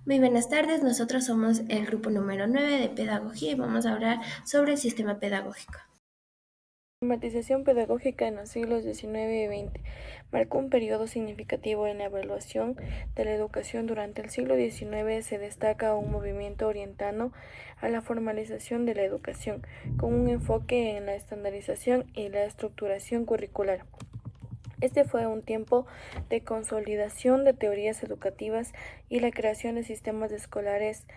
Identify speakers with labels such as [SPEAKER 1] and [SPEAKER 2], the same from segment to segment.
[SPEAKER 1] Muy buenas tardes, nosotros somos el grupo número 9 de Pedagogía y vamos a hablar sobre el sistema pedagógico.
[SPEAKER 2] La sistematización pedagógica en los siglos XIX y XX marcó un periodo significativo en la evaluación de la educación. Durante el siglo XIX se destaca un movimiento orientado a la formalización de la educación, con un enfoque en la estandarización y la estructuración curricular. Este fue un tiempo de consolidación de teorías educativas y la creación de sistemas escolares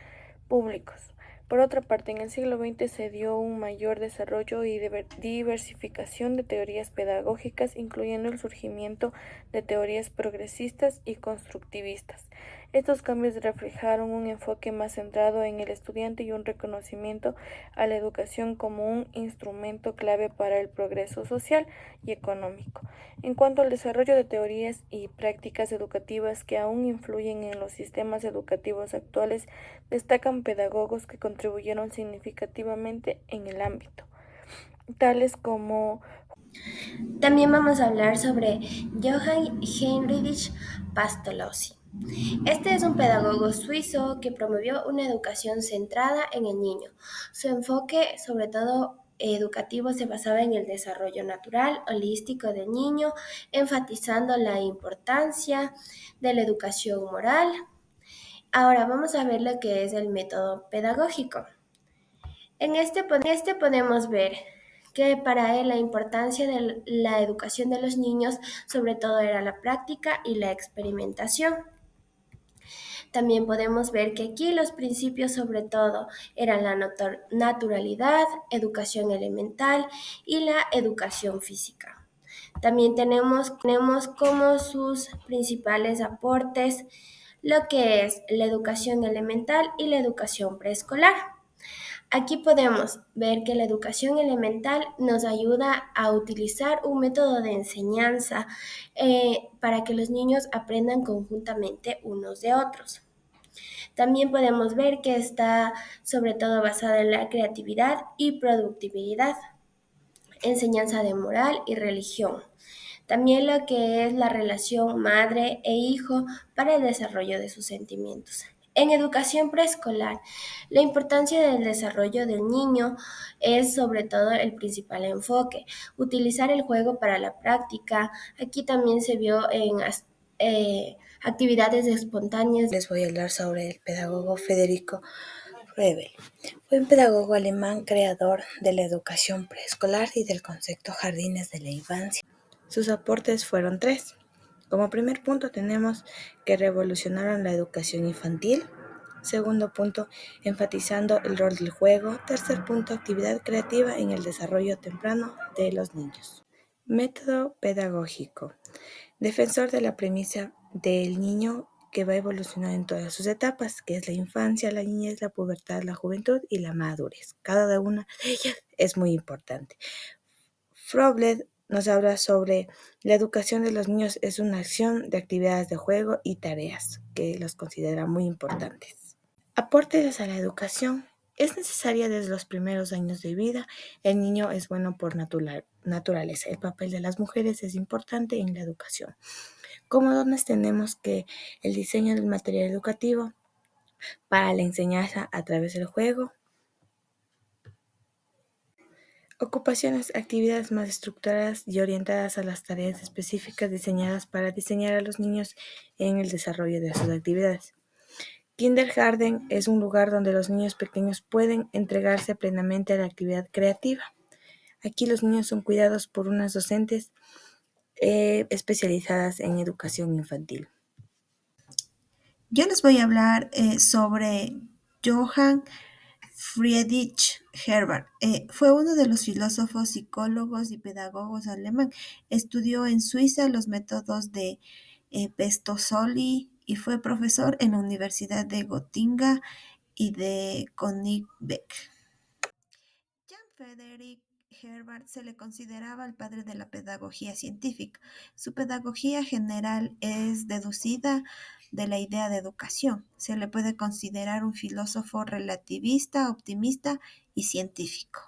[SPEAKER 2] públicos. Por otra parte, en el siglo XX se dio un mayor desarrollo y diversificación de teorías pedagógicas, incluyendo el surgimiento de teorías progresistas y constructivistas. Estos cambios reflejaron un enfoque más centrado en el estudiante y un reconocimiento a la educación como un instrumento clave para el progreso social y económico. En cuanto al desarrollo de teorías y prácticas educativas que aún influyen en los sistemas educativos actuales, destacan pedagogos que contribuyeron significativamente en el ámbito, tales como
[SPEAKER 1] También vamos a hablar sobre Johann Heinrich Pestalozzi. Este es un pedagogo suizo que promovió una educación centrada en el niño. Su enfoque, sobre todo educativo, se basaba en el desarrollo natural, holístico del niño, enfatizando la importancia de la educación moral. Ahora vamos a ver lo que es el método pedagógico. En este podemos ver que para él la importancia de la educación de los niños sobre todo era la práctica y la experimentación. También podemos ver que aquí los principios sobre todo eran la naturalidad, educación elemental y la educación física. También tenemos como sus principales aportes lo que es la educación elemental y la educación preescolar. Aquí podemos ver que la educación elemental nos ayuda a utilizar un método de enseñanza para que los niños aprendan conjuntamente unos de otros. También podemos ver que está sobre todo basada en la creatividad y productividad, enseñanza de moral y religión. También lo que es la relación madre e hijo para el desarrollo de sus sentimientos. En educación preescolar, la importancia del desarrollo del niño es sobre todo el principal enfoque. Utilizar el juego para la práctica. Aquí también se vio en actividades espontáneas.
[SPEAKER 3] Les voy a hablar sobre el pedagogo Federico Froebel. Fue un pedagogo alemán creador de la educación preescolar y del concepto jardines de la infancia. Sus aportes fueron tres. Como primer punto tenemos que revolucionaron la educación infantil. Segundo punto, enfatizando el rol del juego. Tercer punto, actividad creativa en el desarrollo temprano de los niños. Método pedagógico. Defensor de la premisa del niño que va a evolucionar en todas sus etapas, que es la infancia, la niñez, la pubertad, la juventud y la madurez. Cada una de ellas es muy importante. Froebel nos habla sobre la educación de los niños es una acción de actividades de juego y tareas que los considera muy importantes. Aportes a la educación. Es necesaria desde los primeros años de vida. El niño es bueno por naturaleza. El papel de las mujeres es importante en la educación. Como dones tenemos que el diseño del material educativo para la enseñanza a través del juego. Ocupaciones, actividades más estructuradas y orientadas a las tareas específicas diseñadas para diseñar a los niños en el desarrollo de sus actividades. Kindergarten es un lugar donde los niños pequeños pueden entregarse plenamente a la actividad creativa. Aquí los niños son cuidados por unas docentes especializadas en educación infantil.
[SPEAKER 4] Yo les voy a hablar sobre Johann Friedrich Herbert. Fue uno de los filósofos, psicólogos y pedagogos alemán. Estudió en Suiza los métodos de Pestalozzi y fue profesor en la Universidad de Gotinga y de Königsberg. Jan Friedrich Herbert se le consideraba el padre de la pedagogía científica. Su pedagogía general es deducida de la idea de educación. Se le puede considerar un filósofo relativista, optimista y científico.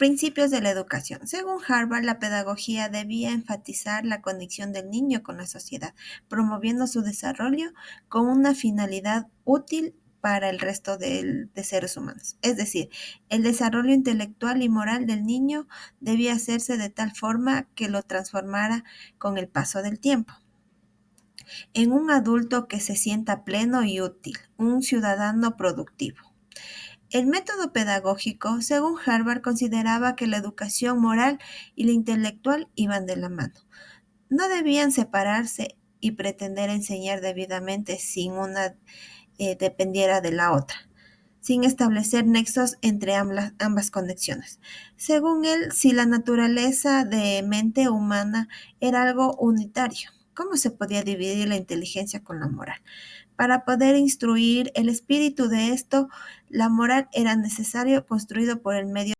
[SPEAKER 4] Principios de la educación. Según Harvard, la pedagogía debía enfatizar la conexión del niño con la sociedad, promoviendo su desarrollo con una finalidad útil para el resto de seres humanos. Es decir, el desarrollo intelectual y moral del niño debía hacerse de tal forma que lo transformara con el paso del tiempo en un adulto que se sienta pleno y útil, un ciudadano productivo. El método pedagógico, según Harvard, consideraba que la educación moral y la intelectual iban de la mano. No debían separarse y pretender enseñar debidamente sin una dependiera de la otra, sin establecer nexos entre ambas conexiones. Según él, si la naturaleza de mente humana era algo unitario, ¿cómo se podía dividir la inteligencia con la moral? Para poder instruir el espíritu de esto, la moral era necesario construido por el medio